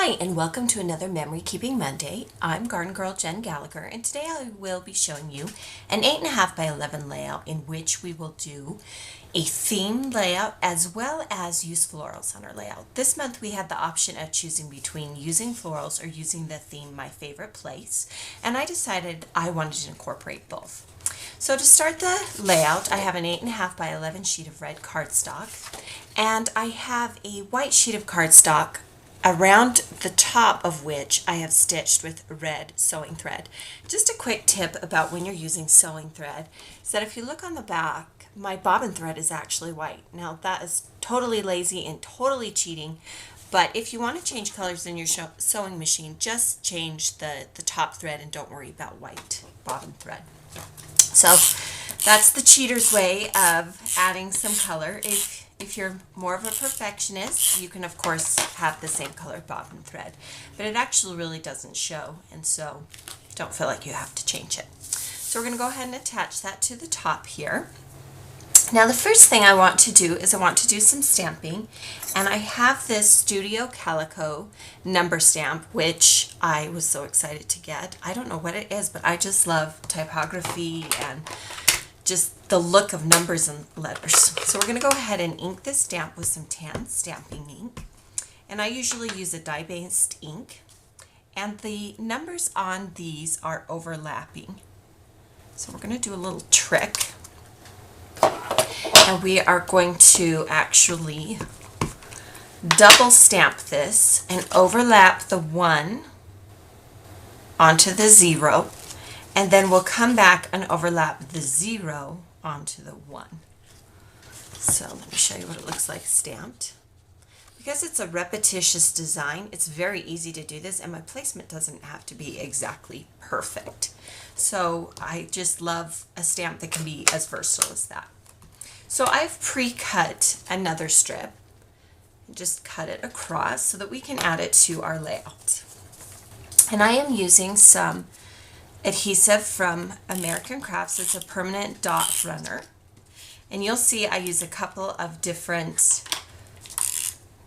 Hi, and welcome to another Memory Keeping Monday. I'm Garden Girl Jen Gallagher, and today I will be showing you an 8.5 by 11 layout in which we will do a theme layout as well as use florals on our layout. This month we had the option of choosing between using florals or using the theme My Favorite Place, and I decided I wanted to incorporate both. So to start the layout, I have an 8.5 by 11 sheet of red cardstock, and I have a white sheet of cardstock around the top of which I have stitched with red sewing thread. Just a quick tip about when you're using sewing thread is that if you look on the back, my bobbin thread is actually white. Now that is totally lazy and totally cheating, but if you want to change colors in your sewing machine, just change the top thread and don't worry about white bobbin thread. So that's the cheater's way of adding some color. If you're more of a perfectionist, you can of course have the same color bobbin thread, but it actually really doesn't show, and so don't feel like you have to change it. So we're going to go ahead and attach that to the top here. Now the first thing I want to do is I want to do some stamping, and I have this Studio Calico number stamp, which I was so excited to get. I don't know what it is, but I just love typography and just the look of numbers and letters. So we're going to go ahead and ink this stamp with some tan stamping ink. And I usually use a dye-based ink. And the numbers on these are overlapping. So we're going to do a little trick. And we are going to actually double stamp this and overlap the 1 onto the 0. And then we'll come back and overlap the 0 onto the 1. So let me show you what it looks like stamped. Because it's a repetitious design, it's very easy to do this, and my placement doesn't have to be exactly perfect. So I just love a stamp that can be as versatile as that. So I've pre-cut another strip and just cut it across so that we can add it to our layout. And I am using some adhesive from American Crafts. It's a permanent dot runner, and you'll see I use a couple of different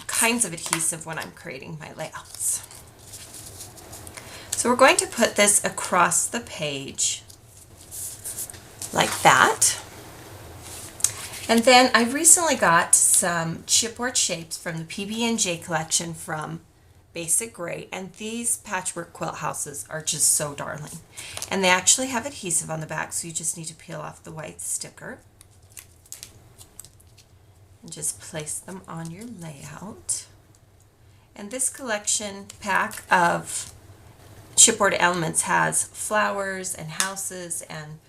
kinds of adhesive when I'm creating my layouts. So we're going to put this across the page like that. And then I recently got some chipboard shapes from the PB&J collection from Basic Gray, and these patchwork quilt houses are just so darling. And they actually have adhesive on the back, so you just need to peel off the white sticker and just place them on your layout. And this collection pack of chipboard elements has flowers and houses and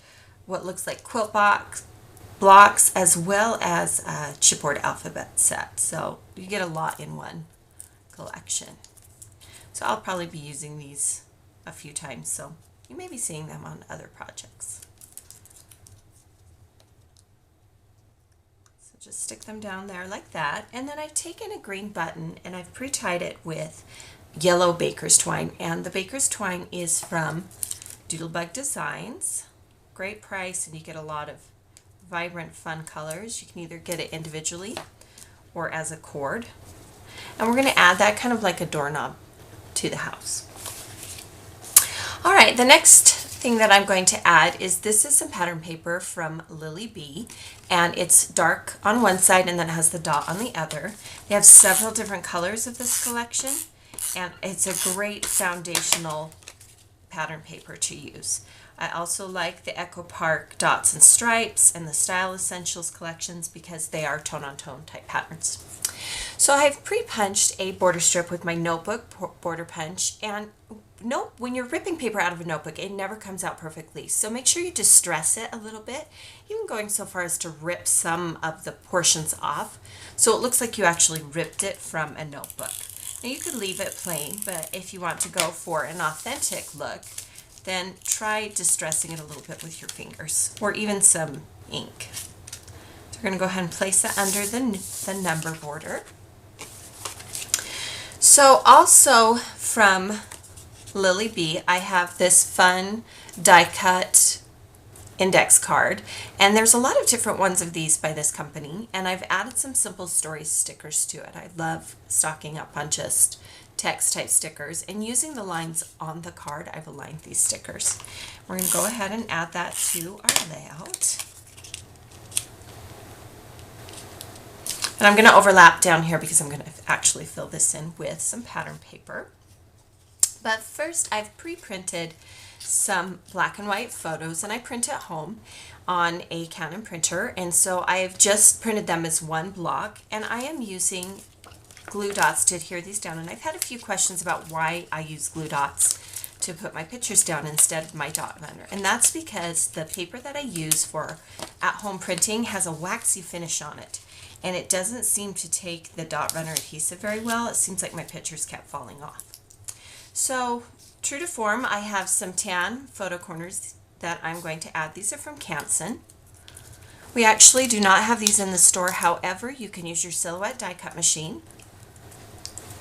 what looks like quilt blocks, as well as a chipboard alphabet set. So you get a lot in one collection. So I'll probably be using these a few times, so you may be seeing them on other projects. So just stick them down there like that, and then I've taken a green button and I've pre-tied it with yellow baker's twine, and the baker's twine is from Doodlebug Designs. Great price, and you get a lot of vibrant, fun colors. You can either get it individually or as a cord. And we're going to add that kind of like a doorknob to the house. All right, the next thing that I'm going to add is this is some pattern paper from Lily Bee, and it's dark on one side and then it has the dot on the other. They have several different colors of this collection, and it's a great foundational pattern paper to use. I also like the Echo Park Dots and Stripes and the Style Essentials collections because they are tone-on-tone type patterns. So I've pre-punched a border strip with my notebook border punch, and when you're ripping paper out of a notebook, it never comes out perfectly. So make sure you distress it a little bit, even going so far as to rip some of the portions off so it looks like you actually ripped it from a notebook. Now you could leave it plain, but if you want to go for an authentic look, then try distressing it a little bit with your fingers or even some ink. So we're going to go ahead and place it under the number border. So also from Lily Bee, I have this fun die cut index card, and there's a lot of different ones of these by this company, and I've added some simple story stickers to it. I love stocking up on just text type stickers, and using the lines on the card, I've aligned these stickers. We're going to go ahead and add that to our layout. And I'm going to overlap down here because I'm going to actually fill this in with some pattern paper. But first, I've pre-printed some black and white photos, and I print at home on a Canon printer, and so I've just printed them as one block, and I am using glue dots to adhere these down. And I've had a few questions about why I use glue dots to put my pictures down instead of my dot runner, and that's because the paper that I use for at-home printing has a waxy finish on it, and it doesn't seem to take the dot runner adhesive very well. It seems like my pictures kept falling off. So true to form, I have some tan photo corners that I'm going to add. These are from Canson. We actually do not have these in the store. However, you can use your Silhouette die cut machine,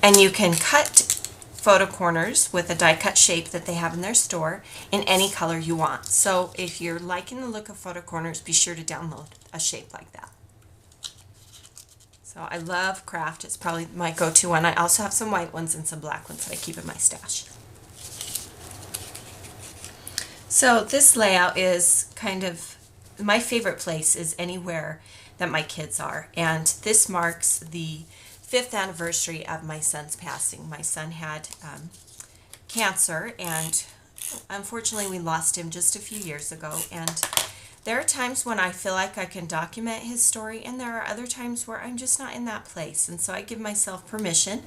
and you can cut photo corners with a die cut shape that they have in their store in any color you want. So if you're liking the look of photo corners, be sure to download a shape like that. So I love craft. It's probably my go-to one. I also have some white ones and some black ones that I keep in my stash. So this layout is kind of my favorite place is anywhere that my kids are, and this marks the 5th anniversary of my son's passing. My son had cancer, and unfortunately we lost him just a few years ago, and there are times when I feel like I can document his story, and there are other times where I'm just not in that place, and so I give myself permission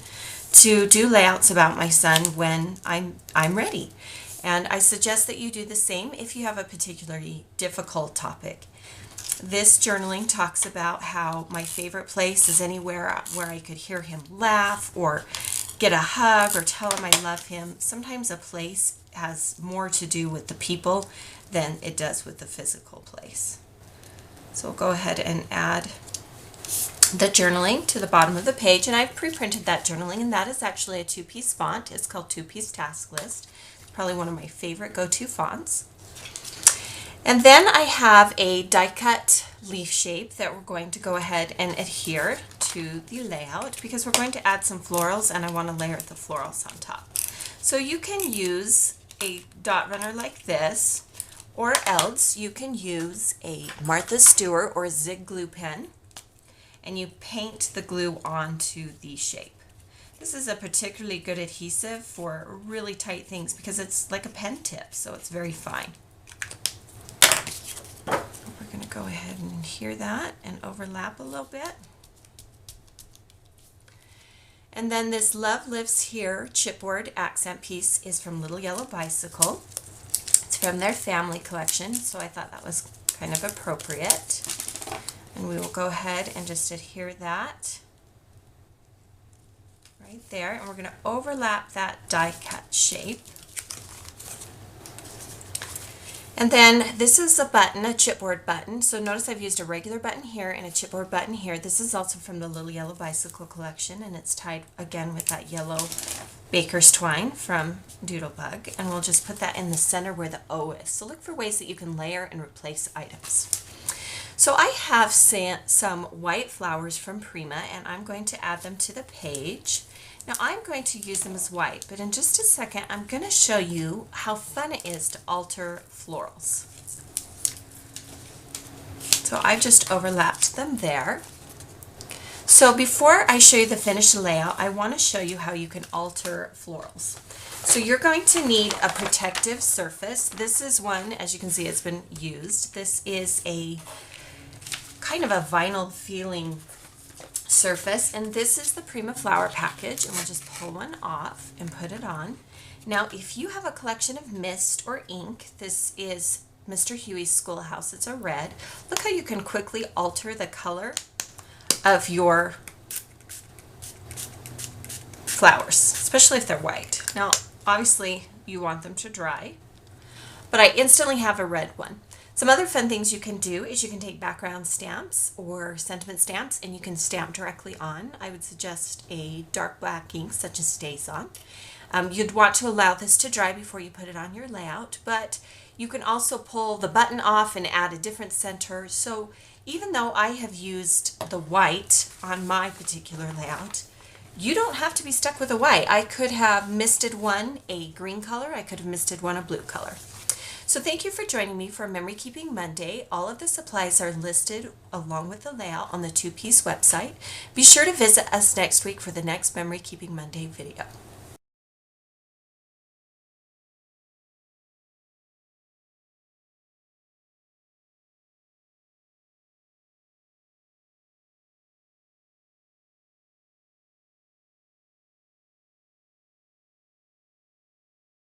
to do layouts about my son when I'm ready. And I suggest that you do the same if you have a particularly difficult topic. This journaling talks about how my favorite place is anywhere where I could hear him laugh or get a hug or tell him I love him. Sometimes a place has more to do with the people than it does with the physical place. So we'll go ahead and add the journaling to the bottom of the page, and I've pre-printed that journaling, and that is actually a 2-piece font. It's called 2-Piece Task List. Probably one of my favorite go-to fonts. And then I have a die cut leaf shape that we're going to go ahead and adhere to the layout because we're going to add some florals, and I want to layer the florals on top. So you can use a dot runner like this, or else you can use a Martha Stewart or a Zig glue pen, and you paint the glue onto the shape. This is a particularly good adhesive for really tight things because it's like a pen tip, so it's very fine. We're going to go ahead and adhere that and overlap a little bit. And then this Love Lives Here chipboard accent piece is from Little Yellow Bicycle. It's from their family collection, so I thought that was kind of appropriate. And we will go ahead and just adhere that right there, and we're going to overlap that die cut shape. And then this is a button, a chipboard button. So notice I've used a regular button here and a chipboard button here. This is also from the Little Yellow Bicycle collection, and it's tied again with that yellow baker's twine from Doodlebug, and we'll just put that in the center where the O is. So look for ways that you can layer and replace items. So I have some white flowers from Prima, and I'm going to add them to the page. Now I'm going to use them as white, but in just a second I'm going to show you how fun it is to alter florals. So I've just overlapped them there. So before I show you the finished layout, I want to show you how you can alter florals. So you're going to need a protective surface. This is one, as you can see, it's been used. This is a kind of a vinyl feeling surface, and this is the Prima flower package, and we'll just pull one off and put it on. Now if you have a collection of mist or ink, this is Mr. Huey's Schoolhouse, it's a red. Look how you can quickly alter the color of your flowers, especially if they're white. Now obviously you want them to dry, but I instantly have a red one. Some other fun things you can do is you can take background stamps or sentiment stamps and you can stamp directly on. I would suggest a dark black ink such as StazOn. You'd want to allow this to dry before you put it on your layout, but you can also pull the button off and add a different center. So even though I have used the white on my particular layout, You don't have to be stuck with a white. I could have misted one a green color. I could have misted one a blue color. So thank you for joining me for Memory Keeping Monday. All of the supplies are listed along with the layout on the two-piece website. Be sure to visit us next week for the next Memory Keeping Monday video.